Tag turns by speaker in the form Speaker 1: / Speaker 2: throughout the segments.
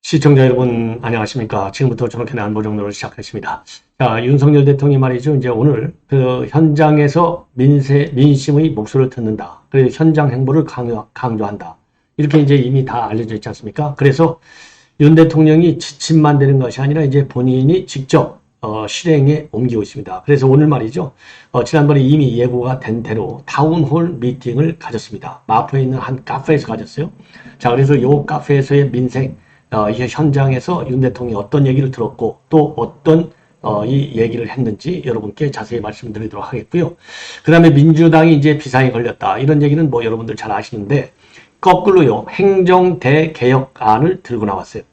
Speaker 1: 시청자 여러분 안녕하십니까. 지금부터 저렇게 안보정론을 시작하겠습니다. 자, 윤석열 대통령이 말이죠. 이제 오늘 그 현장에서 민심의 목소리를 듣는다. 그리고 현장 행보를 강조한다. 이렇게 이제 이미 다 알려져 있지 않습니까? 그래서 윤 대통령이 지침만 되는 것이 아니라 이제 본인이 직접 실행에 옮기고 있습니다. 그래서 오늘 말이죠. 지난번에 이미 예고가 된 대로 타운홀 미팅을 가졌습니다. 마포에 있는 한 카페에서 가졌어요. 자, 그래서 이 카페에서의 민생 이 현장에서 윤 대통령이 어떤 얘기를 들었고 또 어떤 이 얘기를 했는지 여러분께 자세히 말씀드리도록 하겠고요. 그 다음에 민주당이 이제 비상이 걸렸다. 이런 얘기는 뭐 여러분들 잘 아시는데 거꾸로요. 행정대개혁안을 들고 나왔어요.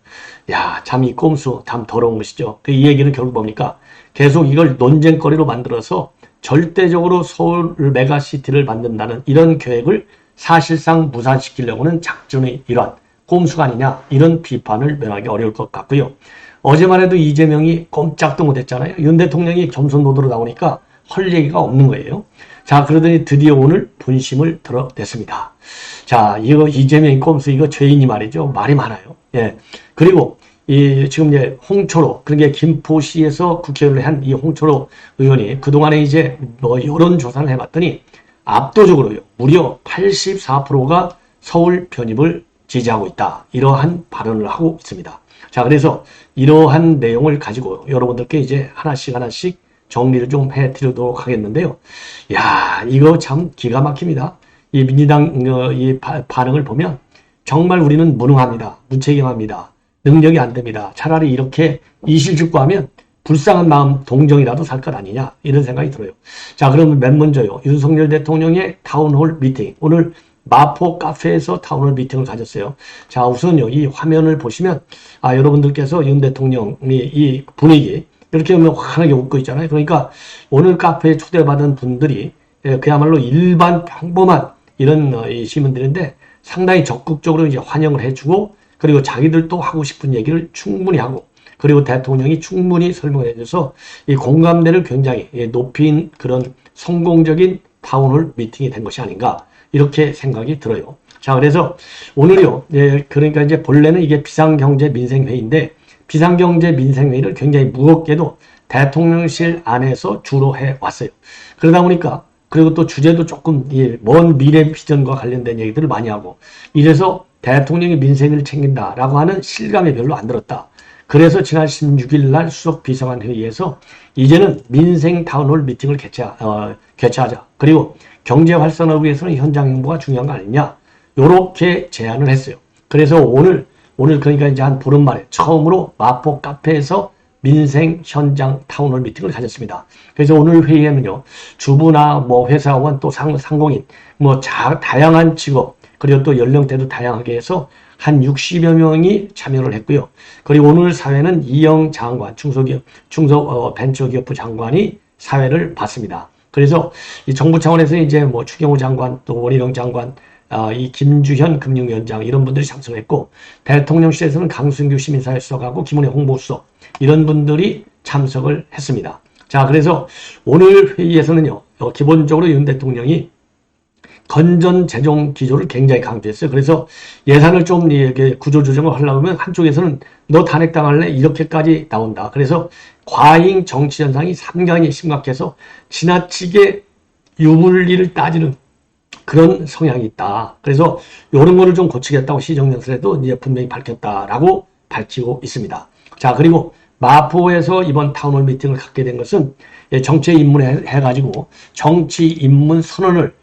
Speaker 1: 야, 참 이 꼼수 참 더러운 것이죠. 이 얘기는 결국 뭡니까? 계속 이걸 논쟁거리로 만들어서 절대적으로 서울 메가시티를 만든다는 이런 계획을 사실상 무산시키려고는 작전의 일환. 꼼수가 아니냐 이런 비판을 면하기 어려울 것 같고요. 어제만 해도 이재명이 꼼짝도 못했잖아요. 윤 대통령이 겸손노도로 나오니까 할 얘기가 없는 거예요. 자, 그러더니 드디어 오늘 분심을 드러냈습니다. 자, 이거 이재명이 꼼수 이거 죄인이 말이죠. 말이 많아요. 예. 그리고 지금 이제 홍철호, 그러니까 김포시에서 국회의원을 한 이 홍철호 의원이 그동안에 이제 뭐 여론조사를 해봤더니 압도적으로요. 무려 84%가 서울 편입을 지지하고 있다. 이러한 발언을 하고 있습니다. 자, 그래서 이러한 내용을 가지고 여러분들께 이제 하나씩 정리를 좀 해드리도록 하겠는데요. 야, 이거 참 기가 막힙니다. 이 민주당 이 반응을 보면 정말 우리는 무능합니다. 무책임합니다. 능력이 안 됩니다. 차라리 이렇게 이실직고하면 불쌍한 마음 동정이라도 살 것 아니냐 이런 생각이 들어요. 자, 그러면 맨 먼저요. 윤석열 대통령의 타운홀 미팅 오늘 마포 카페에서 타운홀 미팅을 가졌어요. 자, 우선요, 이 화면을 보시면, 여러분들께서 윤 대통령이 이 분위기, 이렇게 하면 환하게 웃고 있잖아요. 그러니까 오늘 카페에 초대받은 분들이 그야말로 일반 평범한 이런 이 시민들인데 상당히 적극적으로 이제 환영을 해주고 그리고 자기들도 하고 싶은 얘기를 충분히 하고 그리고 대통령이 충분히 설명을 해줘서 이 공감대를 굉장히 높인 그런 성공적인 타운홀 미팅이 된 것이 아닌가. 이렇게 생각이 들어요. 자, 그래서 오늘요, 그러니까 이제 본래는 이게 비상경제민생회의인데 비상경제민생회의를 굉장히 무겁게도 대통령실 안에서 주로 해왔어요. 그러다 보니까 그리고 또 주제도 조금 먼 미래 비전과 관련된 얘기들을 많이 하고 이래서 대통령이 민생을 챙긴다라고 하는 실감이 별로 안 들었다. 그래서 지난 16일 날 수석 비서관 회의에서 이제는 민생 타운홀 미팅을 개최하자. 그리고 경제 활성화를 위해서는 현장 행보가 중요한 거 아니냐. 요렇게 제안을 했어요. 그래서 오늘 그러니까 이제 한 보름 만에 처음으로 마포 카페에서 민생 현장 타운홀 미팅을 가졌습니다. 그래서 오늘 회의에는요, 주부나 뭐 회사원 또 상공인, 뭐 다양한 직업, 그리고 또 연령대도 다양하게 해서 한 60여 명이 참여를 했고요. 그리고 오늘 사회는 이영 장관, 중소벤처기업부 장관이 사회를 받습니다. 그래서 이 정부 차원에서 이제 뭐 추경호 장관 또 원희룡 장관, 이 김주현 금융위원장 이런 분들이 참석했고 대통령실에서는 강승규 시민사회 수석하고 김은혜 홍보수석 이런 분들이 참석을 했습니다. 자, 그래서 오늘 회의에서는요, 기본적으로 윤 대통령이 건전 재정 기조를 굉장히 강조했어요. 그래서 예산을 좀 구조조정을 하려고 하면 한쪽에서는 너 탄핵당할래? 이렇게까지 나온다. 그래서 과잉 정치 현상이 상당히 심각해서 지나치게 유불리를 따지는 그런 성향이 있다. 그래서 이런 거를 좀 고치겠다고 시정연설에도 이제 분명히 밝혔다라고 밝히고 있습니다. 자, 그리고 마포에서 이번 타운홀 미팅을 갖게 된 것은 정치에 입문해가지고 정치 입문 선언을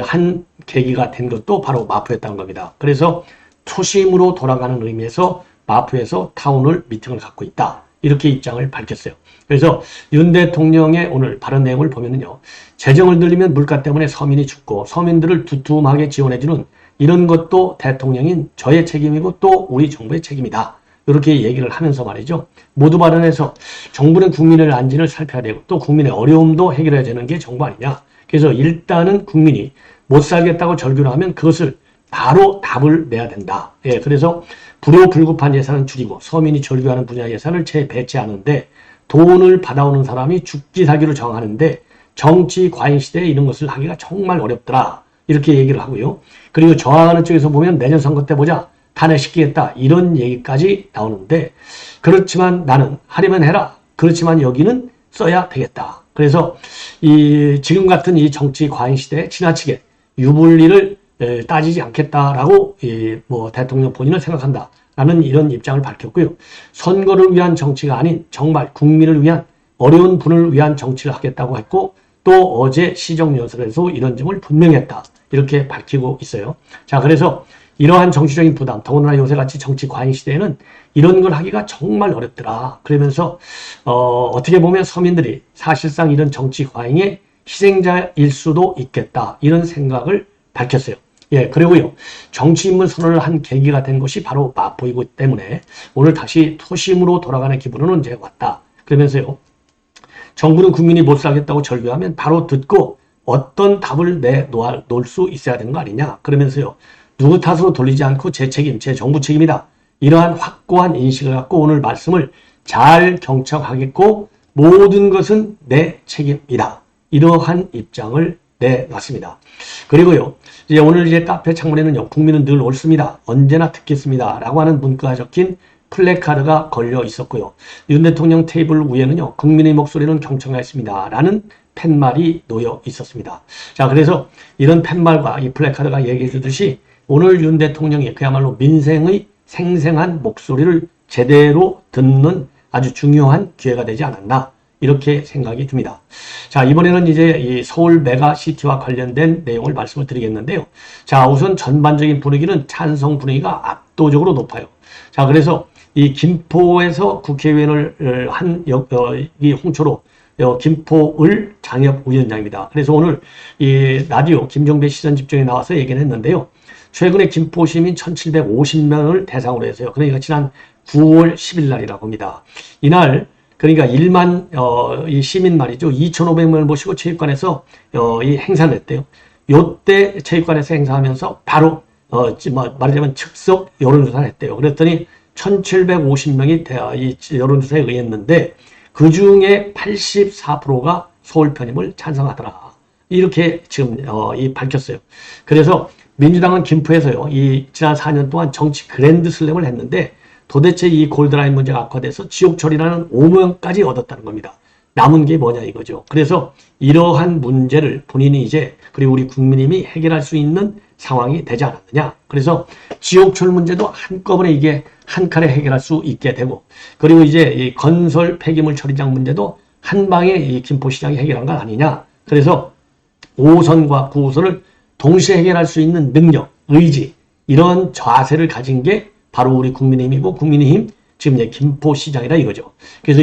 Speaker 1: 한 계기가 된 것도 바로 마포였다는 겁니다. 그래서 초심으로 돌아가는 의미에서 마포에서 타운홀 미팅을 갖고 있다. 이렇게 입장을 밝혔어요. 그래서 윤 대통령의 오늘 발언 내용을 보면은요, 재정을 늘리면 물가 때문에 서민이 죽고 서민들을 두툼하게 지원해주는 이런 것도 대통령인 저의 책임이고 또 우리 정부의 책임이다. 이렇게 얘기를 하면서 말이죠. 모두 발언해서 정부는 국민의 안진을 살펴야 되고 또 국민의 어려움도 해결해야 되는 게 정부 아니냐. 그래서 일단은 국민이 못 살겠다고 절규를 하면 그것을 바로 답을 내야 된다. 그래서 불효불급한 예산은 줄이고 서민이 절규하는 분야 예산을 재배치하는데 돈을 받아오는 사람이 죽기 살기로 정하는데 정치 과잉 시대에 이런 것을 하기가 정말 어렵더라. 이렇게 얘기를 하고요. 그리고 저항하는 쪽에서 보면 내년 선거 때 보자. 탄핵시키겠다. 이런 얘기까지 나오는데 그렇지만 나는 하려면 해라. 그렇지만 여기는 써야 되겠다. 그래서 지금 같은 이 정치 과잉 시대에 지나치게 유불리를 따지지 않겠다라고 대통령 본인은 생각한다라는 이런 입장을 밝혔고요. 선거를 위한 정치가 아닌 정말 국민을 위한 어려운 분을 위한 정치를 하겠다고 했고 또 어제 시정연설에서 이런 점을 분명히 했다. 이렇게 밝히고 있어요. 자, 그래서 이러한 정치적인 부담, 더군다나 요새같이 정치 과잉 시대에는 이런 걸 하기가 정말 어렵더라. 그러면서 어떻게 보면 서민들이 사실상 이런 정치 과잉의 희생자일 수도 있겠다. 이런 생각을 밝혔어요. 예, 그리고요. 정치 인물 선언을 한 계기가 된 것이 바로 맛보이기 때문에 오늘 다시 토심으로 돌아가는 기분으로 이제 왔다. 그러면서요. 정부는 국민이 못 살겠다고 절규하면 바로 듣고 어떤 답을 내놓을 수 있어야 되는 거 아니냐. 그러면서요. 누구 탓으로 돌리지 않고 제 책임, 제 정부 책임이다. 이러한 확고한 인식을 갖고 오늘 말씀을 잘 경청하겠고 모든 것은 내 책임이다. 이러한 입장을 내놨습니다. 그리고요. 이제 오늘 이제 카페 창문에는요. 국민은 늘 옳습니다. 언제나 듣겠습니다. 라고 하는 문구가 적힌 플래카드가 걸려 있었고요. 윤 대통령 테이블 위에는요. 국민의 목소리는 경청하였습니다. 라는 팻말이 놓여 있었습니다. 자, 그래서 이런 팻말과 이 플래카드가 얘기해 주듯이 오늘 윤 대통령이 그야말로 민생의 생생한 목소리를 제대로 듣는 아주 중요한 기회가 되지 않았나 이렇게 생각이 듭니다. 자, 이번에는 이제 이 서울 메가시티와 관련된 내용을 말씀을 드리겠는데요. 자, 우선 전반적인 분위기는 찬성 분위기가 압도적으로 높아요. 자, 그래서 이 김포에서 국회의원을 한 이 홍초로 김포을 장협위원장입니다. 그래서 오늘 이 라디오 김종배 시선 집중에 나와서 얘기를 했는데요. 최근에 김포 시민 1750명을 대상으로 해서요. 그러니까 지난 9월 10일 날이라고 합니다. 이날 그러니까 1만 이 시민 말이죠. 2,500명을 모시고 체육관에서 이 행사를 했대요. 요때 체육관에서 행사하면서 바로 말하자면 즉석 여론조사를 했대요. 그랬더니 1,750명이 이 여론조사에 의했는데 그 중에 84%가 서울 편입을 찬성하더라. 이렇게 지금 밝혔어요. 그래서 민주당은 김포에서요. 이 지난 4년 동안 정치 그랜드 슬램을 했는데 도대체 이 골드라인 문제가 악화돼서 지옥 처리라는 오명까지 얻었다는 겁니다. 남은 게 뭐냐 이거죠. 그래서 이러한 문제를 본인이 이제 그리고 우리 국민님이 해결할 수 있는 상황이 되지 않았느냐. 그래서 지옥철 문제도 한꺼번에 이게 한 칼에 해결할 수 있게 되고 그리고 이제 이 건설 폐기물 처리장 문제도 한 방에 이 김포시장이 해결한 건 아니냐. 그래서 5호선과 9호선을 동시에 해결할 수 있는 능력, 의지 이런 자세를 가진 게 바로 우리 국민의힘이고 국민의힘 지금 이제 김포시장이다 이거죠. 그래서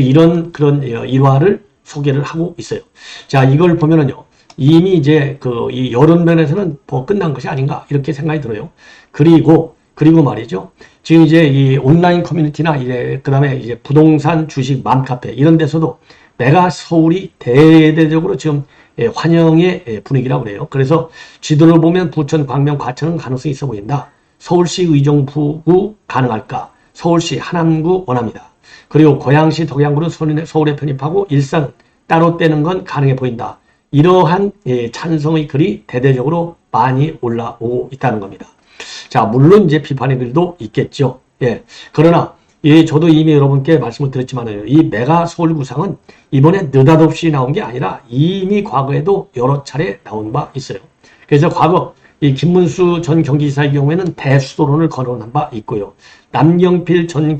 Speaker 1: 그런 일화를 소개를 하고 있어요. 자, 이걸 보면은요. 이미 이제 이 여론 면에서는 뭐 끝난 것이 아닌가 이렇게 생각이 들어요. 그리고 말이죠. 지금 이제 이 온라인 커뮤니티나 이제 그다음에 이제 부동산 주식 맘카페 이런 데서도 메가 서울이 대대적으로 지금 환영의 분위기라고 그래요. 그래서 지도를 보면 부천, 광명, 과천은 가능성이 있어 보인다. 서울시 의정부구 가능할까? 서울시 하남구 원합니다. 그리고 고양시, 덕양구는 서울에 편입하고 일산은 따로 떼는 건 가능해 보인다. 이러한 찬성의 글이 대대적으로 많이 올라오고 있다는 겁니다. 자, 물론 이제 비판의 글도 있겠죠. 예. 그러나 저도 이미 여러분께 말씀을 드렸지만요. 이 메가 서울 구상은 이번에 느닷없이 나온 게 아니라 이미 과거에도 여러 차례 나온 바 있어요. 그래서 과거 이 김문수 전 경기지사의 경우에는 대수도론을 거론한 바 있고요. 남경필 전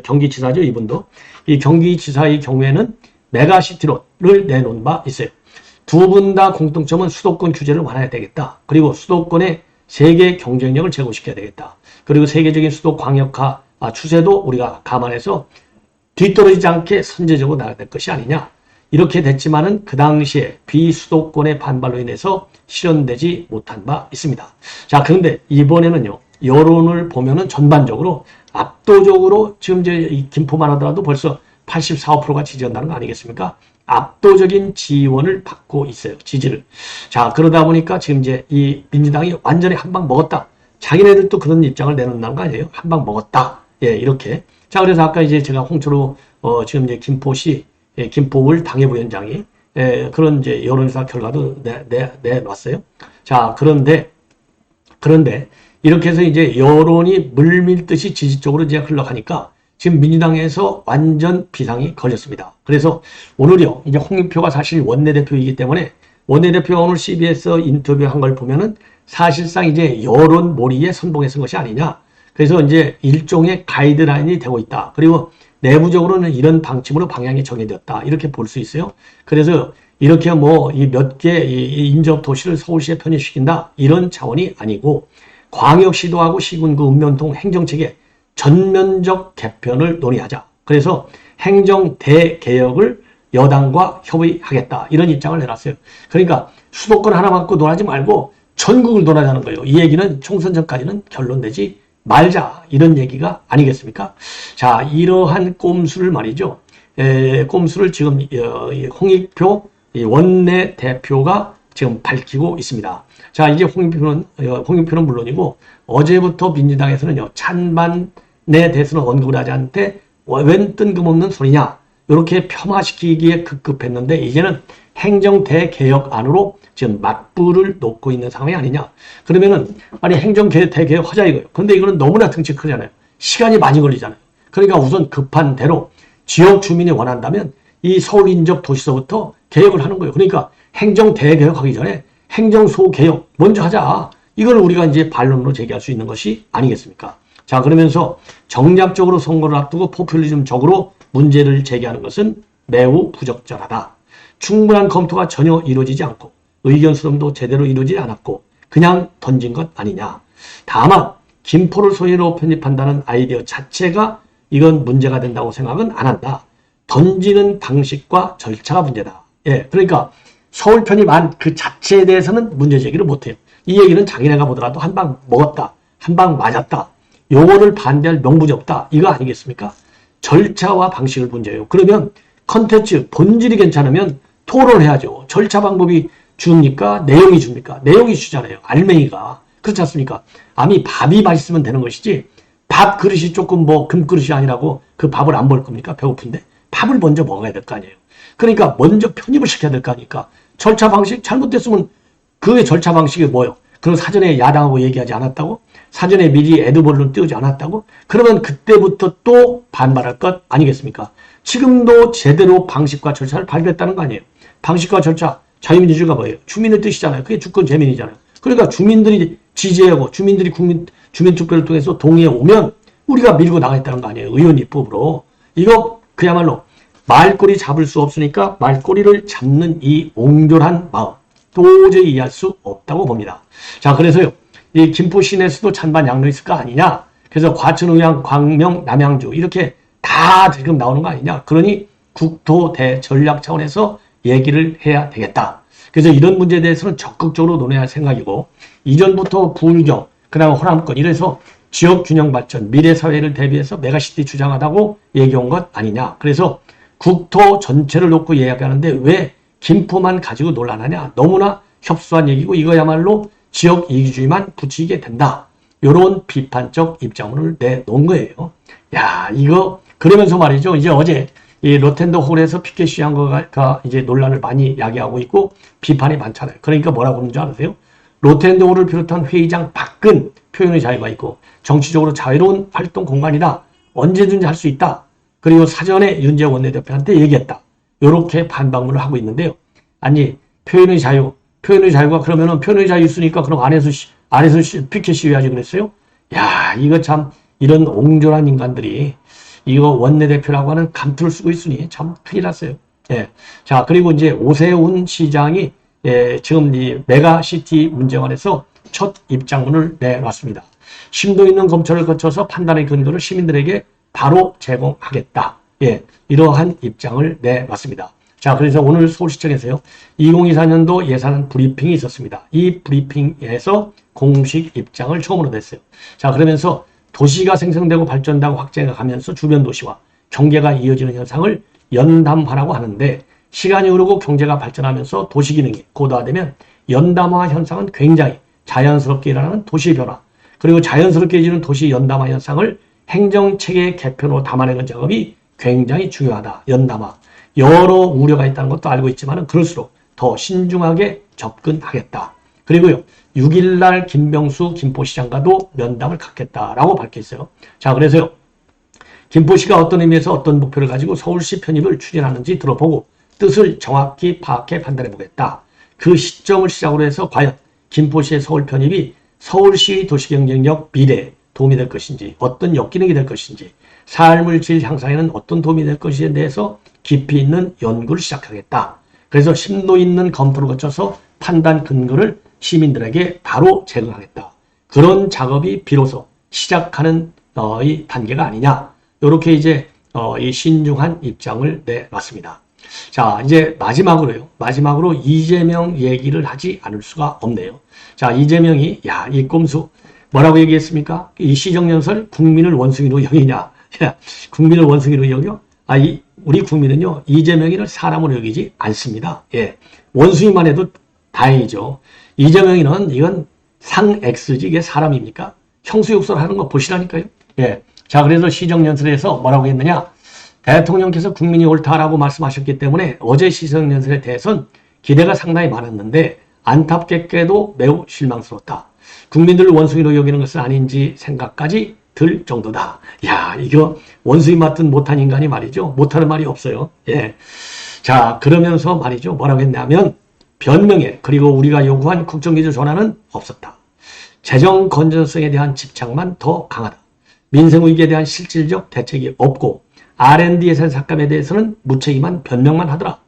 Speaker 1: 경기지사죠. 이분도 이 경기지사의 경우에는 메가시티론을 내놓은 바 있어요. 두 분 다 공통점은 수도권 규제를 완화해야 되겠다. 그리고 수도권의 세계 경쟁력을 제고시켜야 되겠다. 그리고 세계적인 수도 광역화 추세도 우리가 감안해서 뒤떨어지지 않게 선제적으로 나가야 될 것이 아니냐. 이렇게 됐지만은 그 당시에 비수도권의 반발로 인해서 실현되지 못한 바 있습니다. 자, 그런데 이번에는요, 여론을 보면은 전반적으로 압도적으로 지금 이제 이 김포만 하더라도 벌써 84, 5%가 지지한다는 거 아니겠습니까? 압도적인 지원을 받고 있어요. 지지를. 자, 그러다 보니까 지금 이제 이 민주당이 완전히 한 방 먹었다. 자기네들도 그런 입장을 내놓는다는 거 아니에요? 한 방 먹었다. 예, 이렇게. 자, 그래서 아까 이제 제가 홍철호, 지금 이제 김포시, 김포을 당협위원장이, 그런 이제 여론조사 결과도 내놨어요. 자, 그런데, 이렇게 해서 이제 여론이 물밀듯이 지지 쪽으로 이제 흘러가니까 지금 민주당에서 완전 비상이 걸렸습니다. 그래서 오늘요, 이제 홍준표가 사실 원내대표이기 때문에 원내대표가 오늘 CBS 인터뷰한 걸 보면은 사실상 이제 여론몰이에 선봉에 쓴 것이 아니냐. 그래서 이제 일종의 가이드라인이 되고 있다. 그리고 내부적으로는 이런 방침으로 방향이 정해졌다. 이렇게 볼 수 있어요. 그래서 이렇게 뭐 이 몇 개 인접 도시를 서울시에 편입시킨다. 이런 차원이 아니고 광역시도하고 시군구 읍면동 행정체계 전면적 개편을 논의하자. 그래서 행정 대개혁을 여당과 협의하겠다. 이런 입장을 내놨어요. 그러니까 수도권 하나 갖고 논하지 말고 전국을 논하자는 거예요. 이 얘기는 총선 전까지는 결론 내지 말자. 이런 얘기가 아니겠습니까? 자, 이러한 꼼수를 말이죠. 꼼수를 지금 홍익표 원내대표가 지금 밝히고 있습니다. 자, 이제 홍익표는 물론이고 어제부터 민주당에서는요. 찬반에 대해서는 언급을 하지 않는데 웬 뜬금없는 소리냐. 이렇게 폄하시키기에 급급했는데 이제는 행정 대개혁 안으로 지금 맞불을 놓고 있는 상황이 아니냐. 그러면은 아니 행정 대개혁 하자 이거예요. 그런데 이거는 너무나 등치 크잖아요. 시간이 많이 걸리잖아요. 그러니까 우선 급한 대로 지역 주민이 원한다면 이 서울 인접 도시서부터 개혁을 하는 거예요. 그러니까 행정 대개혁하기 전에 행정 소개혁 먼저 하자. 이걸 우리가 이제 반론으로 제기할 수 있는 것이 아니겠습니까? 자, 그러면서 정략적으로 선거를 앞두고 포퓰리즘적으로 문제를 제기하는 것은 매우 부적절하다. 충분한 검토가 전혀 이루어지지 않고 의견 수렴도 제대로 이루어지지 않았고 그냥 던진 것 아니냐. 다만 김포를 소위로 편입한다는 아이디어 자체가 이건 문제가 된다고 생각은 안 한다. 던지는 방식과 절차가 문제다. 예, 그러니까 서울 편입안 그 자체에 대해서는 문제 제기를 못해요. 이 얘기는 자기네가 보더라도 한 방 먹었다. 한 방 맞았다. 요거를 반대할 명분이 없다. 이거 아니겠습니까? 절차와 방식을 문제예요. 그러면 컨텐츠 본질이 괜찮으면 토론해야죠. 절차 방법이 줍니까? 내용이 줍니까? 내용이 주잖아요. 알맹이가. 그렇지 않습니까? 아니 밥이 맛있으면 되는 것이지 밥 그릇이 조금 뭐 금그릇이 아니라고 그 밥을 안 먹을 겁니까? 배고픈데. 밥을 먼저 먹어야 될 거 아니에요. 그러니까 먼저 편입을 시켜야 될 거 아닙니까? 절차 방식 잘못됐으면 그의 절차 방식이 뭐예요? 그럼 사전에 야당하고 얘기하지 않았다고? 사전에 미리 에드벌룬 띄우지 않았다고? 그러면 그때부터 또 반발할 것 아니겠습니까? 지금도 제대로 방식과 절차를 발견했다는 거 아니에요. 방식과 절차, 자유민주주의가 뭐예요? 주민의 뜻이잖아요. 그게 주권 재민이잖아요. 그러니까 주민들이 지지하고 주민들이 주민투표를 통해서 동의해 오면 우리가 밀고 나가겠다는 거 아니에요. 의원 입법으로. 이거 그야말로 말꼬리 잡을 수 없으니까 말꼬리를 잡는 이 옹졸한 마음 도저히 이해할 수 없다고 봅니다. 자, 그래서요. 이 김포 시내에서도 찬반 양로 있을 거 아니냐. 그래서 과천, 의왕, 광명, 남양주 이렇게 다 지금 나오는 거 아니냐. 그러니 국토 대전략 차원에서 얘기를 해야 되겠다. 그래서 이런 문제에 대해서는 적극적으로 논해야 할 생각이고 이전부터 부울경, 그다음 호남권 이래서 지역 균형 발전, 미래 사회를 대비해서 메가시티 주장하다고 얘기한 것 아니냐. 그래서 국토 전체를 놓고 이야기하는데 왜 김포만 가지고 논란하냐. 너무나 협소한 얘기고 이거야말로 지역 이기주의만 부추기게 된다. 이런 비판적 입장문을 내놓은 거예요. 야, 이거 그러면서 말이죠. 이제 어제 이 로텐더 홀에서 피켓 시위한 거가 이제 논란을 많이 야기하고 있고 비판이 많잖아요. 그러니까 뭐라고 하는 줄 아세요? 로텐더 홀을 비롯한 회의장 밖은 표현의 자유가 있고 정치적으로 자유로운 활동 공간이다. 언제든지 할 수 있다. 그리고 사전에 윤재원 원내대표한테 얘기했다. 이렇게 반박문을 하고 있는데요. 아니 표현의 자유가 그러면은 표현의 자유 있으니까 그럼 안에서 피켓 시위하지 그랬어요? 야, 이거 참 이런 옹졸한 인간들이 이거 원내대표라고 하는 감투를 쓰고 있으니 참 큰일 났어요. 예. 자, 그리고 이제 오세훈 시장이 지금 이 메가시티 문제 관해서 첫 입장문을 내놨습니다. 심도 있는 검토를 거쳐서 판단의 근거를 시민들에게 바로 제공하겠다. 예, 이러한 입장을 내놨습니다. 자, 그래서 오늘 서울시청에서요. 2024년도 예산 브리핑이 있었습니다. 이 브리핑에서 공식 입장을 처음으로 냈어요. 자, 그러면서 도시가 생성되고 발전되고 확장해 가면서 주변 도시와 경계가 이어지는 현상을 연담화라고 하는데 시간이 흐르고 경제가 발전하면서 도시 기능이 고도화되면 연담화 현상은 굉장히 자연스럽게 일어나는 도시 변화. 그리고 자연스럽게 해지는 도시 연담화 현상을 행정체계 개편으로 담아내는 작업이 굉장히 중요하다. 연담화. 여러 우려가 있다는 것도 알고 있지만 그럴수록 더 신중하게 접근하겠다. 그리고요. 6일날 김병수 김포시장과도 면담을 갖겠다라고 밝혔어요. 자, 그래서요. 김포시가 어떤 의미에서 어떤 목표를 가지고 서울시 편입을 추진하는지 들어보고 뜻을 정확히 파악해 판단해 보겠다. 그 시점을 시작으로 해서 과연 김포시의 서울 편입이 서울시 도시경쟁력 미래에 도움이 될 것인지, 어떤 역기능이 될 것인지, 삶의 질 향상에는 어떤 도움이 될 것인지에 대해서 깊이 있는 연구를 시작하겠다. 그래서 심도 있는 검토를 거쳐서 판단 근거를 시민들에게 바로 제공하겠다. 그런 작업이 비로소 시작하는 이 단계가 아니냐. 이렇게 이제 이 신중한 입장을 내놨습니다. 자, 이제 마지막으로 이재명 얘기를 하지 않을 수가 없네요. 자, 이재명이 이 꼼수 뭐라고 얘기했습니까? 이 시정연설 국민을 원숭이로 여기냐? 국민을 원숭이로 여겨? 우리 국민은요, 이재명이를 사람으로 여기지 않습니다. 예. 원숭이만 해도 다행이죠. 이재명이는 이건 상X지, 이게 사람입니까? 형수욕설 하는 거 보시라니까요. 예. 자, 그래서 시정연설에서 뭐라고 했느냐? 대통령께서 국민이 옳다라고 말씀하셨기 때문에 어제 시정연설에 대해서는 기대가 상당히 많았는데 안타깝게도 매우 실망스럽다. 국민들을 원숭이로 여기는 것은 아닌지 생각까지 들 정도다. 야, 이거 원숭이 맡은 못한 인간이 말이죠. 못하는 말이 없어요. 예. 자, 그러면서 말이죠. 뭐라고 했냐면 변명에 그리고 우리가 요구한 국정기조 전환은 없었다. 재정 건전성에 대한 집착만 더 강하다. 민생위기에 대한 실질적 대책이 없고 R&D 예산 삭감에 대해서는 무책임한 변명만 하더라.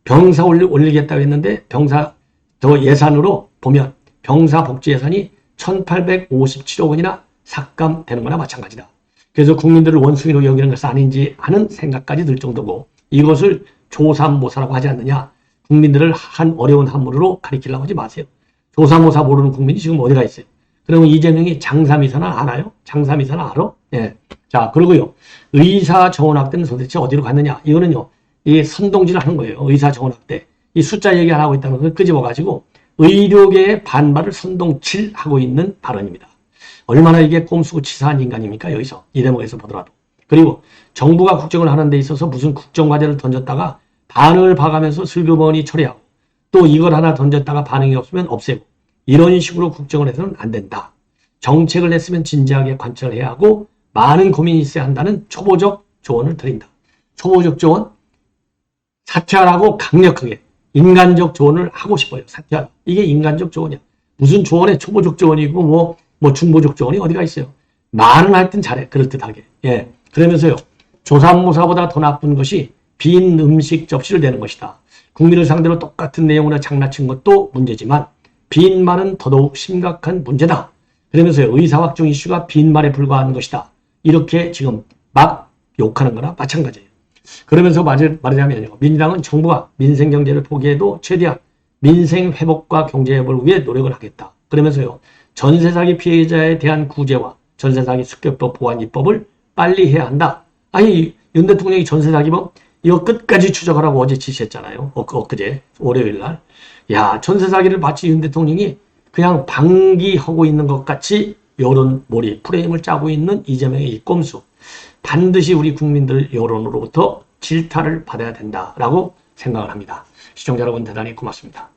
Speaker 1: 병사 올리겠다고 했는데 병사 더 예산으로 보면 병사 복지 예산이 1857억 원이나 삭감되는 거나 마찬가지다. 그래서 국민들을 원숭이로 여기는 것은 아닌지 하는 생각까지 들 정도고 이것을 조삼모사라고 하지 않느냐. 국민들을 한 어려운 한문으로 가리키려고 하지 마세요. 조삼모사 모르는 국민이 지금 어디가 있어요. 그러면 이재명이 장삼이사나 아나요? 장삼이사나 알아? 예. 자, 그리고요. 의사정원학대는 도대체 어디로 갔느냐. 이거는요. 이 선동질을 하는 거예요. 의사정원학대. 이 숫자 얘기 안 하고 있다는 걸 끄집어가지고 의료계의 반발을 선동질하고 있는 발언입니다. 얼마나 이게 꼼수고 치사한 인간입니까? 여기서 이 대목에서 보더라도. 그리고 정부가 국정을 하는 데 있어서 무슨 국정과제를 던졌다가 반응을 봐가면서 슬그머니 처리하고 또 이걸 하나 던졌다가 반응이 없으면 없애고 이런 식으로 국정을 해서는 안 된다. 정책을 냈으면 진지하게 관찰을 해야 하고 많은 고민이 있어야 한다는 초보적 조언을 드린다. 초보적 조언? 사퇴하라고 강력하게 인간적 조언을 하고 싶어요. 사퇴하라. 이게 인간적 조언이야. 무슨 조언에 초보적 조언이고 뭐 중보적 조언이 어디가 있어요. 말은 하여튼 잘해. 그럴듯하게. 예. 그러면서요. 조삼모사보다 더 나쁜 것이 빈 음식 접시를 대는 것이다. 국민을 상대로 똑같은 내용으로 장난친 것도 문제지만 빈 말은 더더욱 심각한 문제다. 그러면서요. 의사확정 이슈가 빈 말에 불과한 것이다. 이렇게 지금 막 욕하는 거나 마찬가지예요. 그러면서 말하자면요. 민주당은 정부가 민생경제를 포기해도 최대한 민생회복과 경제회복을 위해 노력을 하겠다. 그러면서요. 전세사기 피해자에 대한 구제와 전세사기 습격법 보완 입법을 빨리 해야 한다. 아니 윤 대통령이 전세사기법 이거 끝까지 추적하라고 어제 지시했잖아요. 엊그제 월요일 날. 야, 전세사기를 마치 윤 대통령이 그냥 방기하고 있는 것 같이 여론몰이 프레임을 짜고 있는 이재명의 이 꼼수. 반드시 우리 국민들 여론으로부터 질타를 받아야 된다라고 생각을 합니다. 시청자 여러분 대단히 고맙습니다.